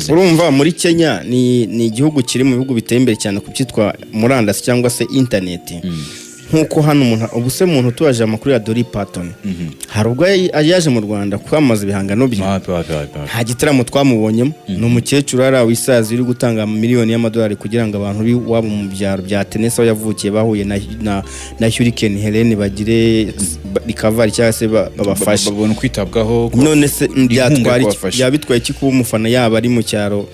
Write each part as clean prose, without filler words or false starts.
bimeze. Urumva muri Kenya ni igihugu kiri mu bihugu biteye imbere cyane ku cyitwa murandasi cyangwa se internet. Nkuko hano umuntu tuwaje amakuru ya Dolly Parton hari ubwo yaje mu Rwanda kwamaza ibihangano bye nta gitaramo twamubonyemo ni umukecuru ara wisazi uri gutanga miliyoni y'amadolari kugira ngo abantu wabo mu byaro bya Tennessee yavukiye bahuye na Hurricane Helene bagire recovery cyangwa se babafashe babone kwitabwaho. none se yabitwaye iki kuba umufana yaba ari mu cyaro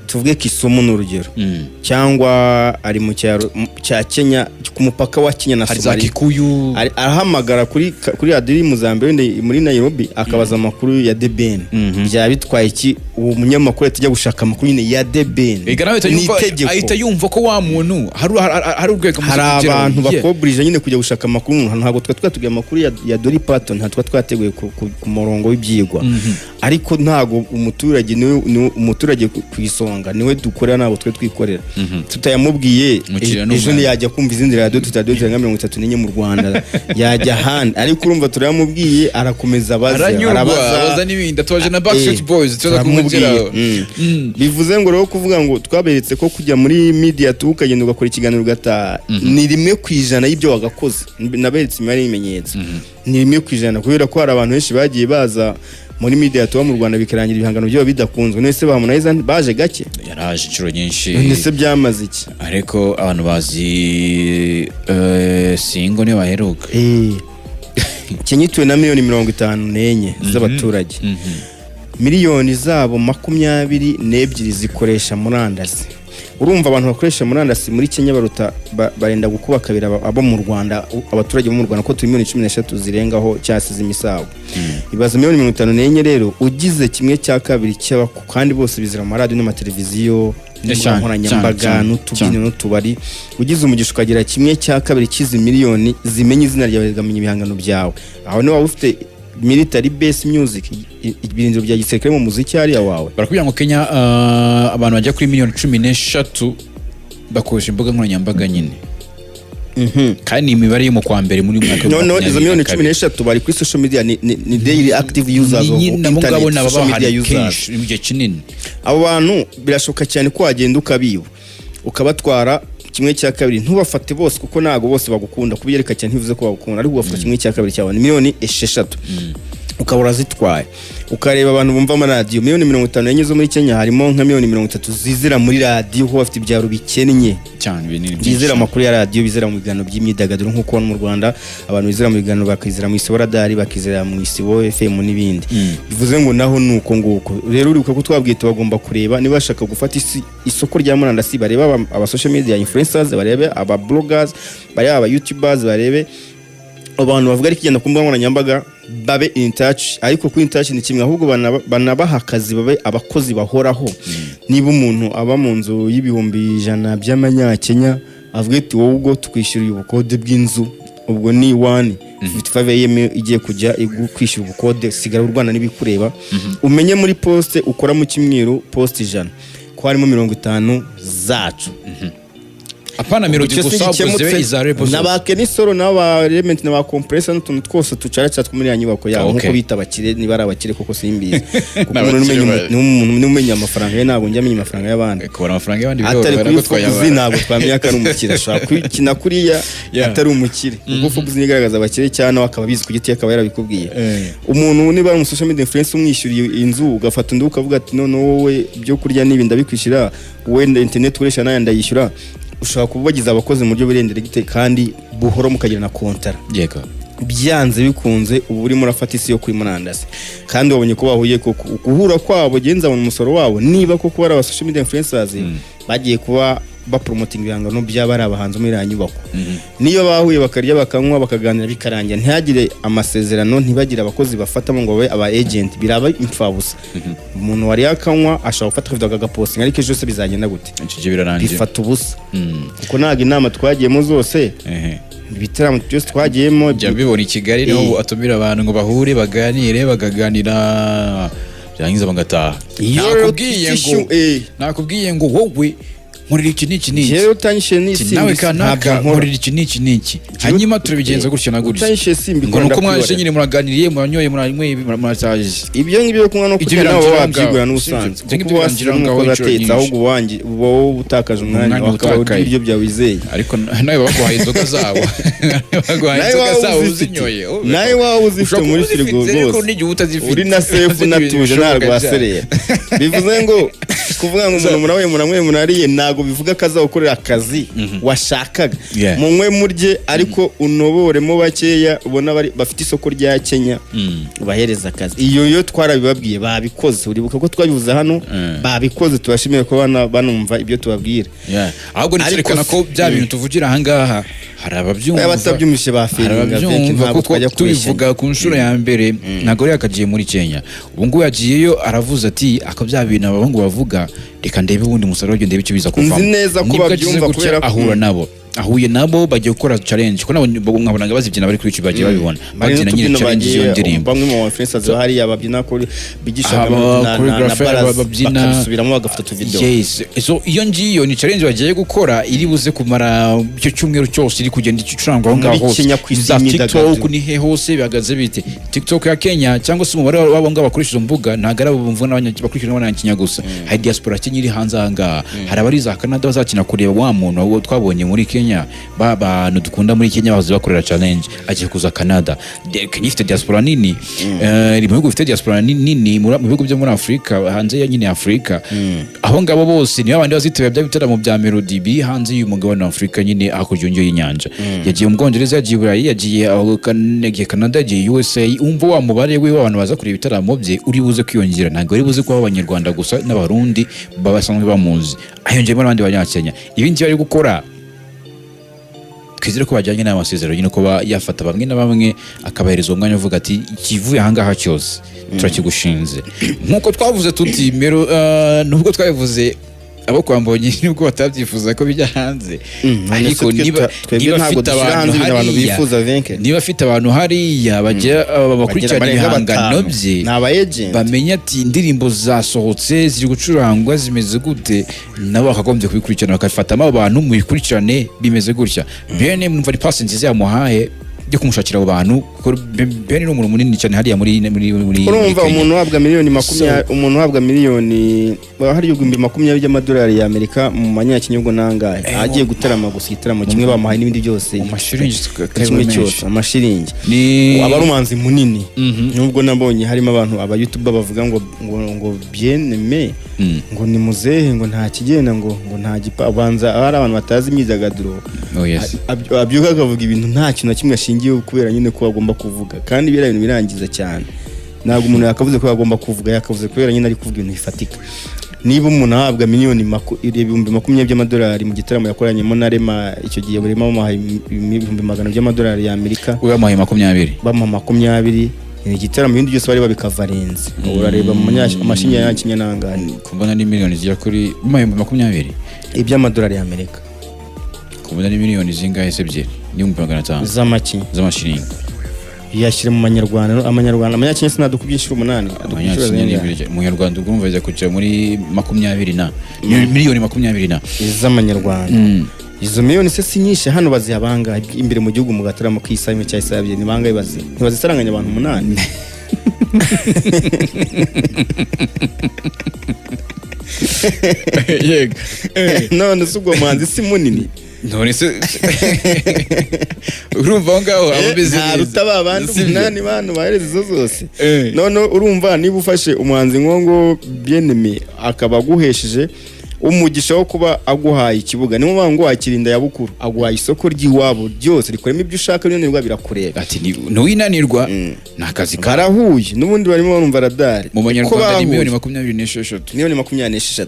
tuvuge Kisumu n'urugero cyangwa ari mu cyaro cya Kenya ku mupaka wa Kenya na Somalia arahamagara kuri Radari Mozambique muri Nairobi akabaza amakuru ya The Ben byabitwaye iki uwo munyamakuru tujya gushaka amakuru nyine ya The Ben ahita yumva ko wa muntu hari urwego hari abantu bakobrije nyine kujya gushaka amakuru ntabwo twatugiye amakuru ya Dolly Parton ntabwo twateguye ku murongo w'ibyigwa ariko ntago umuturage kwisonga niwe dukorera nabo twe twikorera tutayamubwiye ejo ni yajya kumva izindi radio tutadonze nka 34 mu Rwanda yajya handi ariko urumva turayamubwiye arakomeza arabaza n'ibindi atwaje na Backstreet Boys tuza kumugeraho. Bivuze ngo rero kuvuga ngo twaberetse ko kujya muri media tukagenda ugakora ikiganiro gata ni 1% y'ibyo wagakoze naberetse imari y'imenyetso ni 1% kubera ko hari abantu benshi bagiye baza muri media tuba mu Rwanda bikarangira ibihangano byo bidakunzwe nese bamunayiza baje gake yaraje incuro nyinshi nese byamaze iki ariko abantu bazi singo ne baheruka kinyitwe na miliyoni 54 z'abaturage miliyoni zabo 22 zikoresha murandasi. Urumva abantu bakoresha murandasi muri Kenya baruta barenda gukuba kabira abo mu Rwanda abaturage bo mu Rwanda ko turi miliyoni 13 zirengaho cyasize imisago ibaza miliyoni 54 rero ugize kimwe cya kabiri cyaba kandi bose bizira mu radio n'amateleviziyo nkoranyambaga n'utubyiniro n'utubari ugize umugisha ukagira kimwe cya kabiri kizi miliyoni zimenye izina ryawe gamenya ibihangano byawe aho ni waba ufite military base music ibirindiro bya gisirikare mu muziki ari yawe barakubwira ngo Kenya abantu bajya kuri miliyoni 13 bakoresha imbuga nkoranyambaga nyine kandi imibare yo mu kwa mbere muri mwaka no izo miliyoni 13 bari kuri social media ni daily active users of internet social media users mu gihe kinini abo bantu birashoka cyane ko wagenda ukabiba ukabatwara kimwe cya kabiri ntubafate bose kuko nago bose bagukunda kubiyereka cyane ntivuze ko bagukunda ariko bafata kimwe cya kabiri cyawe ni miliyoni 6 ukabura zitwaye ukareba abantu bumva ama radio miliyoni 50 zo muri Kenya harimo nka miliyoni 30 zizira muri radio ho bafite ibyaro bikennye cyane binini bizira amakuru ya radio bizira mu biganiro by'imyidagaduro nkuko mu Rwanda abantu bizira mu biganiro bakizira mu Isibo Radari bakizira mu Isibo FM n'ibindi bivuze ngo naho nuko nguko rero uri ko twabwiye tubagomba kureba niba bashaka gufata isoko rya murandasi bareba aba social media influencers barebe aba bloggers barebe aba youtubers barebe abantu bavuga ari kigenda kumbuga nkoranyambaga babe in touch ariko ku in touch ni kimwe ahubwo banabaha akazi babe abakozi bahoraho niba umuntu aba mu nzu y'ibihumbi 100 by'amanyakenya avuga ati wowe ubwo tukwishyura ubukode bw'inzu ubwo ni 155 igiye kujya kwishyura ubukode sigara u Rwanda nibikureba umenye muri poste ukora mu kimwiro poste 100 ko harimo 50 zacu apana melody gusabuze izarebo nabake nisoro naba element naba compressor n'utuntu twose tucaraca muri ya nyubako yaho nkuko bita abakire niba ari abakire koko simbizi kuko umuntu umenya amafaranga ye ntabwo njya amenya amafaranga y'abandi ko amafaranga y'abandi biro twayabana ntabwo twamenya ko ari umukire ashaka kwikina kuriya atari umukire ubwo fubuzi nigaragaza abakire cyane akaba bizi ku giti akaba yarabikubwiye umuntu niba ari social media influencer umwishyuriye inzu ugafata undi ukavuga ati none wowe byo kurya nibi ndabikwishyira wenda internet ukoresha nayo ndayishyura ushaka kubagiza abakozi mu buryo burendere gite kandi buhoro mukagira na kontara yego byanze bikunze ubu uri murafata isi yo kuri murandasi kandi wabonye ko bahuye ko guhura kwabo genza mu musoro wabo niba koko bari aba social media influencers bagiye kuba bapromoting ibihangano by'abari abahanzi muri ya nyubako niyo bahuye bakarya bakanywa bakaganira bikarangira ntihagire amasezerano ntibagire abakozi bafatamo ngo babe aba agent biraba imfabusa umuntu wari yakanywa ashaka gufata video agaposting ariko ejo se bizagenda gute bifata ubusa kuko naga inama twagiyemo zose ibitaramo byose twagiyemo bya bibona i Kigali no atumira abantu ngo bahure baganire bakaganira byangiza bagataha nakubwiye ngo wowe nkorera iki n'iki jewe utanyishe n'isi nawe kanaka nkorera iki n'iki n'iki hanyuma turabigenza gutyo na gutyo utanyishe simbi ngo nuko mwaje nyine muraganiriye mwanyoye murasaje ibyo ngibyo kunywa no kurya nawe wabyigura n'ubusanzwe kuko washyira ngo batetse ahubwo wanjye wowe ubutakaje umwanya wakaba urya ibyo byawe wizeye ariko nawe baguhaye inzoga zabo baguhaye inzoga zabo uzinyoye nawe wawe uzifite muri firigo rwose uri na sefu natuje nta rwaserera bivuze ngo kuvuga ngo umuntu murawe muramwe munariye ntago bivuga ko azakorera akazi washakaga munywe murye ariko unoboremo bakeya ubona bafite isoko rya Kenya bahereza akazi iyo yo twarabibabwiye babikoze uribuka ko twabivuze hano babikoze tubashimiye ko banumva ibyo tubabwira ahubwo nikerekana ko bya bintu tuvugira aha ngaha hari ababyumva abatabyumvishe bafiringa kuko tubivuga ku nshuro ya mbere ntago yari akagiye muri Kenya ubu ngubu yagiyeyo aravuze ati akabya bintu abahungu bavuga reka ndebe ubundi musaruro ndebe icyo biza kuvamo nzi neza ko babyumva kubera ahuye nabo bagiye gukora challenge ko nkabona bazibyina bari kuri YouTube bagiye babibona babyina nyine challenge iyo ndirimbo bamwe mu influencers bahari ababyina ko bigisha bakabisubiramo bagafata tu video so iyo ngiyo ni challenge bagiye gukora iri buze kumara icyo cyumweru cyose iri kugenda icurangwa aho ngaho hose TikTok ni he hose bihagaze bite TikTok ya Kenya cyangwa se umubare wabo ngabo bakoresha mbuga ntago ari abumva n'abakurikira n'abanyakenya gusa hari diaspora Kenya iri hanze aha ngaha hari abari za Canada bazakina kureba wa muntu wo twabonye muri Kenya bantu dukunda muri Kenya bazi bakorera challenge agiye kuza Canada Kenya ifite diaspora nini mu bihugu bifite diaspora nini mu bihugu byo muri Afrika hanze ya nyine Afrika aho ngabo bose ni abandi bazitebya bya bitaramo bya melody biri hanze y'umugabane wa Afrika nyine akujunjo y'inyanja yagiye mu Bwongereza yagiye Burayi yagiye Canada yagiye USA umva wa mubare we w'abantu baza kureba ibitaramo bye uri buze kwiyongera ntabwo ari buze kuba abanyarwanda gusa n'abarundi babasanzwe bamuzi ayongeyemo n'abandi banyakenya ibindi bari gukora kwizera ko bajyanye n'amasezerano nyine ko yafata bamwe na bamwe akabahereza umwanya uvuga ati kivuye aha ngaha cyose turakigushinze nk'uko twavuze tuti nubwo twabivuze abo kwambonye nibwo batabyifuza ko bijya hanze ariko niba afite abantu hariya bajya bakurikirana ibihangano bye bamenya ati indirimbo zasohotse ziri gucurangwa zimeze gute nabo bakagombye kubikurikirana bakafatamo abantu mu bikurikirane bimeze gutya bene mwumva ari pass nziza yamuhaye byo kumushakira abo bantu bene n'umuntu munini cyane hariya muri urumva umuntu uhabwa miliyoni 20 umuntu uhabwa miliyoni hari y'ibihumbi 20 by'amadolari ya Amerika mu manyakinyubwo nangahe agiye gutarama gusa igitaramo kimwe bamuhaye n'ibindi byose amashiringi kimwe cyose amashiringi ni abarumanzi munini nubwo nabonye harimo abantu aba YouTuber bavuga ngo bien-aimé ngo ni muzehe ngo nta kigenda ngo nta gipa abanza hari abantu batazi imyidagaduro abyuka akavuga ibintu nta kintu na kimwe ashingiye kubera nyine ko agomba kuvuga kandi bira ibintu birangiza cyane ntabwo umuntu yakavuze ko agomba kuvuga yakavuze kubera nyine ari kuvuga ibintu bifatika niba umuntu ahabwa miliyoni 20 by'amadolari mu gitaramo yakoranyemo na Rema icyo gihe burimo bamuhaye 100 by'amadolari ya Amerika bamuhaye 20 bamuha 20 igitaramo ibindi byose bari babikavarenze urareba mu amashinya ya Kenya nangahe kumbona ni miliyoni zijya kuri 20 iby'amadolari ya Amerika kumbona ni miliyoni zingahe se ebyiri ni 500 z'amashiringi yashyire mu amanyarwanda amanyakenya sinadu kubyishura 8 umunyarwanda ugumva ajya kujya muri 20 na miliyoni 20 z'amanyarwanda izo miliyoni se sinyishe hano baziha banga imbere mu gihugu mu gataramo k'isayime cya isabye ni banga ntibazisaranganya abantu 8 yego none subwo muhanzi si munini none se urumva aho ngaho abameze neza rutaba abandi 8 bantu bahereza izo zose none urumva niba ufashe umuhanzi nkongo bien-aimé akaba guhesheje umugisha wo kuba aguhaye ikibuga niyo bango wakirinda ya bukuru aguhaye isoko ry'iwabo ryose rikoremo ibyo ushaka n'inanirwa birakureba ati ntuwinanirwa nakazi karahuye n'ubundi barimo barumva Radari mu banyarwanda ni miliyoni 26 miliyoni 26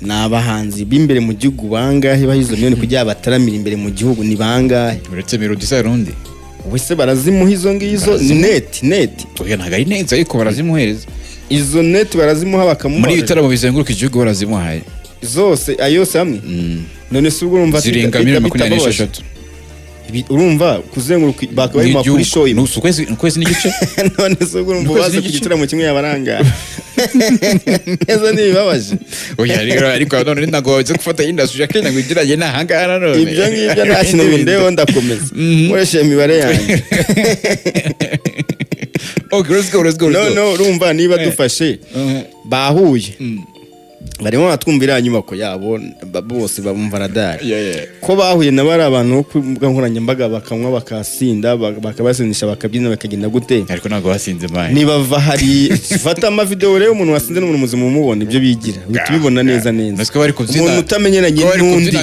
nabahanzi b'imbere mu gihugu bangahe bahizo miliyoni kujya bataramira imbere mu gihugu ni bangahe uretse melody sarundi wese barazimuha izo ngizo net oya ntago ari net ariko barazimuhereza izo net barazimuha bakamuha muri bitaramo bizenguruka igihugu barazimuhaye zose ayose hamwe none se ubwo urumva zirenga miliyoni 26 urumva kuzenguruka bakabaye makuri show ukwezi n'igice none se ubwo urumva baza ku gitaramo kimwe yabaranga neza nibibabaje oya ariko none nagoze gufata industry ya Kenya ngigiranye nahangara none ibyo ngibyo nta kintu bindeho ndakomeza nkoresha imibare yanjye. Okay, let's go. No, urumva niba dufashe bahuye barimo batwumvira inyubako yabo bose bumva Radari ko bahuye na bari abantu bo kuvuga nkoranyambaga bakamwa bakasinda bakabasinisha bakabyina bakagenda gute ariko nago basinze mai niba va hari fata ama video rero umuntu wasinze n'umuntu muzima umubona ibyo bigira bitubibona neza umuntu utamenyeranye n'undi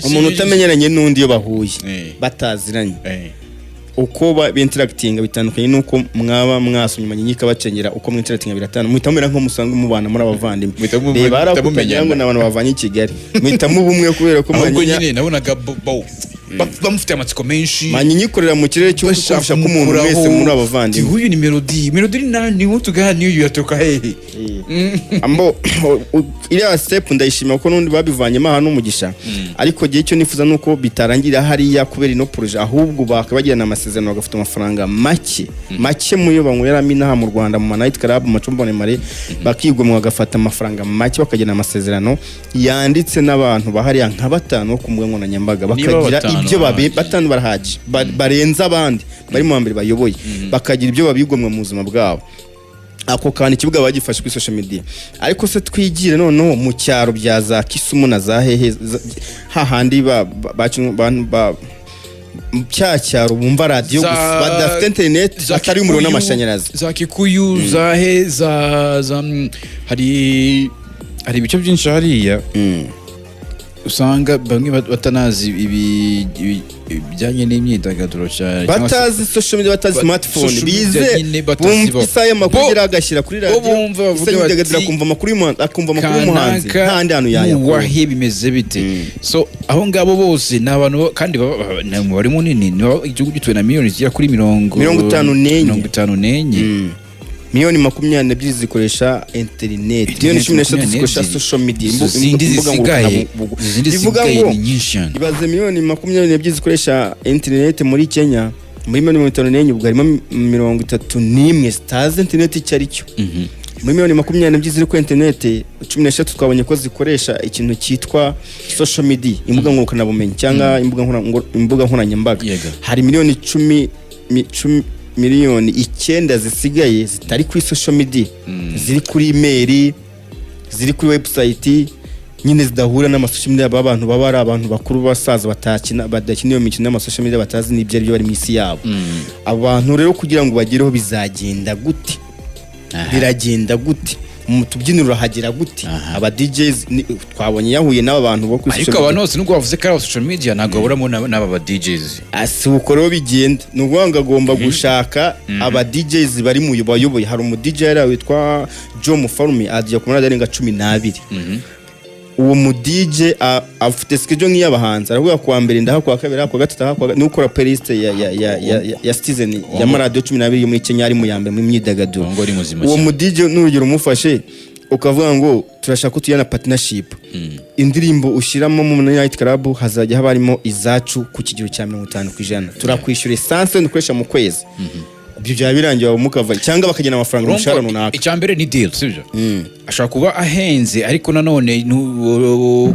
umuntu utamenyeranye n'undi yo bahuye bataziranye uko interacting bitandukanye nuko mwaba mwasomye nyika bacengera uko interacting biratana muhitamera nko musanga mubana muri abavandimwe barakumenya ngo nabantu bavanye i Kigali muhitamo bumwe kubera ko mwanya nyine nabonaga bamufite amatsiko menshi manyikorera mu kirere cyo gufasha ko umuntu wese muri abavandimwe huyu ni melody nani utugani uyu yatoka hehe ambo iriya step ndayishima ko nundi babivanyemo hano umugisha ariko gihe cyo nifuza nuko bitarangira hariya kubera ino projet ahubwo bakabagirana amasezerano bagafite amafaranga make muyo banywera mina mu Rwanda mu night club mu macumba mare bakigomwa bagafata amafaranga make bakagirana amasezerano yanditse n'abantu bahariya nka batanu ku mbuga nkoranyambaga bakagira ibyo batanu barahaje barenza abandi bari mu mbere bayoboye bakagira ibyo babigomwa mu buzima bwabo ako kandi kibuga bagifashe kuri social media ariko se twigire noneho mu cyaro bya za Kisumu na za hehe hahandi cyaro bumva radio gusa badafite internet atari umuriro n'amashanyarazi za Kikuyu za he za hari ibice byinshi hariya usanga bamwe batanazi bijyanye n'imyidagaduro cyane batazi social media batazi smartphone bize bumva isaha makuru agashyira kuri radio imyidagaduro akumva makuru y'umuhanzi kandi hano yayakura wahe bimeze bite so aho ngabo bose n'abantu kandi bari munini igihugu gituwe na miliyoni zigera kuri 54 miliyoni 22 zikoresha internet miliyoni 13 zikoresha social media bivuga ngo ibaze miliyoni 22 zikoresha internet muri Kenya muri 54 ubwo harimo 31 zitazi internet icyari cyo muri miliyoni 22 ziri ku internet 13 twabonye ko zikoresha ikintu cyitwa social media imbuga ngurukanabumenyi cyangwa imbuga nkoranyambaga hari miliyoni 10 miliyoni 9 zisigaye zitari kuri social media ziri kuri email ziri kuri website nyine zidahura n'amasocial media abantu baba ari abantu bakuru basaza badakina iyo mikino y'amasocial media batazi n'ibyo ari byo bari misi yabo abantu rero kugira ngo bagireho bizagenda gute biragenda gute mu tubyiniro hagera gute aba DJs twabonye yahuye n'aba bantu bo kuri social media ariko abantu bose nubwo bavuze ko ari social media ntago buramo n'aba DJs asuko rero bigenda nubwo agomba gushaka aba DJs bari mu bayoboye hari umu DJ yari witwa Joe Mufarumi agiye ku Radari nga 12 uwo mu DJ afite schedule nk'iy'abahanzi aravuga kwa mbere ndaha kwa kabiri kwa gatatu ni ukora playlist ya Citizen ya radio 12 yo muri Kenya ari mu yambe mu myidagaduro uwo mu DJ n'urugero umufashe ukavuga ngo turashaka kutuyana partnership indirimbo ushiramo mu night club hazajya habarimo izacu ku kigero cya 50% turakwishyura essence nukoresha mu kwezi ibyo bya birangiye mukava cyangwa bakagena amafaranga umushahara runaka icyambere ni deal sibyo ashaka kuba ahenze ariko nanone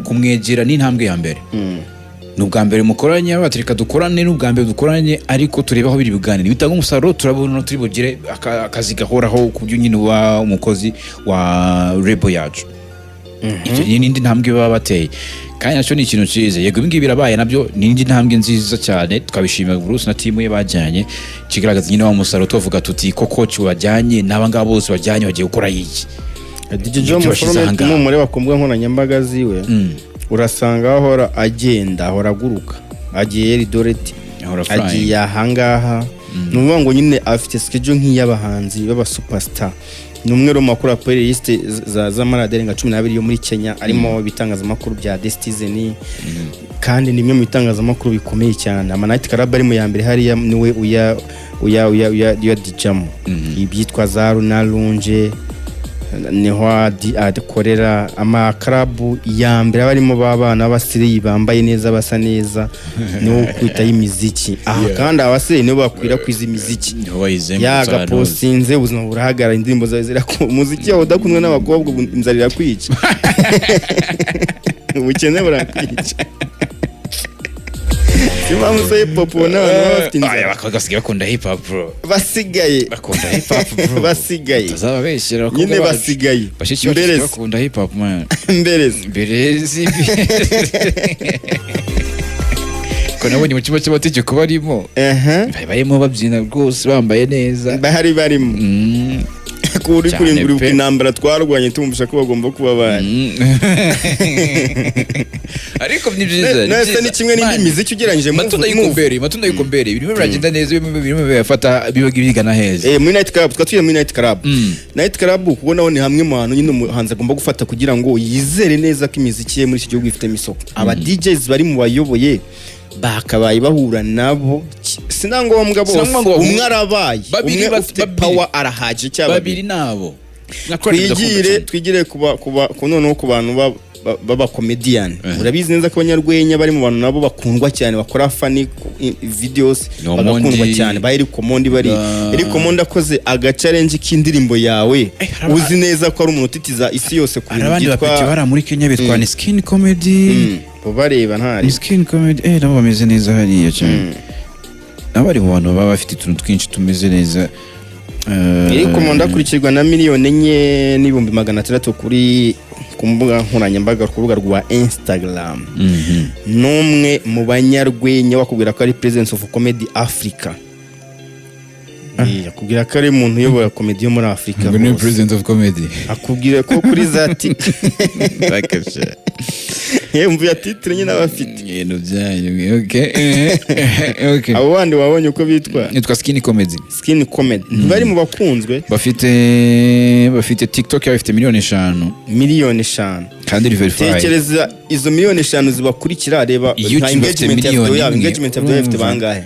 kumwegera n'intambwe ya mbere n'ubwa mbere mukoranye abatrika dukorane n'ubwa mbere dukoranye ariko turebaho biri biganira bitanga umusaruro turabona turi bugire akazi gahoraho kubyo nyine wa umukozi wa rebo yacu icyo n'indi ntambwe baba bateye kandi nacyo ni ikintu cyiza yego ibingibi birabaye nabyo n'indi ntambwe nziza cyane twabishimira Bruce na timu ye bajyanye kigaragaza nyine wa musaruro tuvuga tuti ko coach wajyanye n'abangaba bose bajyanye bagiye gukora iki DJ Joe Mufarumi n'umure bakumbwa nkoranyambaga ziwe urasanga ahora agenda ahora aguruka agiye Eldoret agiye ahangaha n'uvuga ngo nyine afite schedule nk'iy'abahanzi baba superstar numwe ro makuru playlist za Radari nga 12 yo muri Kenya arimo bitangazamakuru bya Citizen kandi nimwe mu bitangazamakuru bikomeye cyane ama night club ari mu yambere hari niwe uya dijamo ibyitwa za Runa Lunge niho akorera amakarabu ya mbere barimo babana b'abasiriyi bambaye neza basa neza niho kwita y'imiziki kandi abasiriyi nibo bakwirakwiza imiziki yagapostinze ubuzima burahagarara indirimbo zawe zirako umuziki wawe udakundwa n'abakobwa inzara irakwica ubukene burakwica Sima musa hip hop n'abantu bafite inzara bakagasiga bakunda hip hop bro basigaye bakunda hip hop bro basigaye tazababeshyira ko nyine basigaye mbere bakunda hip hop man mbere ko nabonye mu cyumba cy'amategeko barimo barimo babyina rwose bambaye neza bahari barimo kuri kurimbura intambara twarwanye tumvisha ko bagomba kuba bari ariko ni byiza nese ni kimwe n'indi miziki ugereranyije matunda y'ikombere birimo biragenda neza birimo bifata bibigana heza muri night club twatuye muri night club kubona ni hamwe mu hantu nyine umuhanzi agomba gufata kugira ngo yizere neza ko imiziki ye muri iki gihugu ifite isoko aba DJs bari mu bayoboye bakabaye bahura nabo sinangombwa bose umwe arabaye umwe ufite power arahaje cyaba babiri nabo twigire kuba noneho ku bantu baba comedian urabizi neza ko abanyarwenya bari mu bantu nabo bakundwa cyane bakora funny videos bagakundwa cyane ba Eric Omondi bari Eric Omondi akoze challenge k'indirimbo yawe uzi neza ko ari umuntu utitiza isi yose ku bintu byitwa bara muri Kenya bitwa skin comedy bareba ntari skin comedy nabo bameze neza hariya cyane abari mu bantu baba bafite utuntu twinshi tumeze neza Eric Omondi akurikirwa na 4,600,000 kuri ku mbuga nkoranyambaga ku rubuga rwa Instagram n'umwe mu banyarwenya wakubwira ko ari Presence of Comedy Africa akubwira ko ari umuntu uyobora comedy yo muri Africa ngo ni Presence of Comedy akubwira ko kuri zati bakasha mvuye titre nyine abafite ibintu byanyu okay abo bandi wabonye uko bitwa nitwa Skin Comedy bari mu bakunzwe bafite TikTok bafite 5,000,000 kandi verify tekereza izo 5,000,000 zibakurikira reba engagement yabo ifite bangahe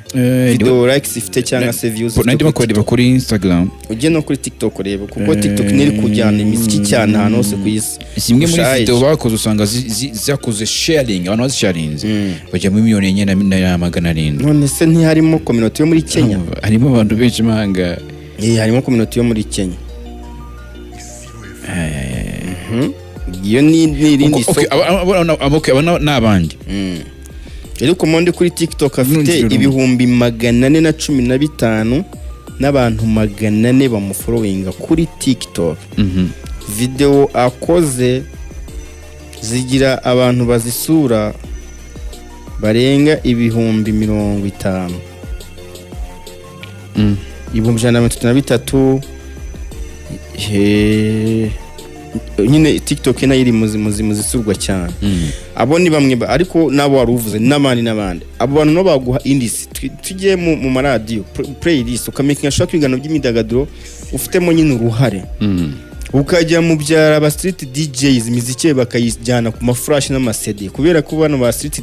video likes ifite cyangwa se views nandi bakorera kuri Instagram ujye no kuri TikTok reba kuko TikTok niri kujyana imiziki cyane ahantu hose ku isi kimwe muri video bakoze usanga zakoze sharing abantu bazisharinze bajya mu 4,400,000 none se ntiharimo community yo muri Kenya harimo abantu benshi mahanga harimo community yo muri Kenya iyo ni irindi soko abana n'abandi Eric Omondi kuri TikTok afite 415 n'abantu 400 bamufollowinga kuri TikTok video akoze zigira abantu bazisura barenga 50,000 133 nyine TikTok ina iri muzisurwa cyane abo ni bamwe ariko nabo waruvuze n'abandi abo bantu no baguha indisi tugiye mu maradiyo playlist ukamakinga shaka kwigana by'imyidagaduro ufitemo nyine uruhare ukajya mu byara aba street DJs imiziki bakayijyana ku maflash n'ama CD kubera ko bano ba street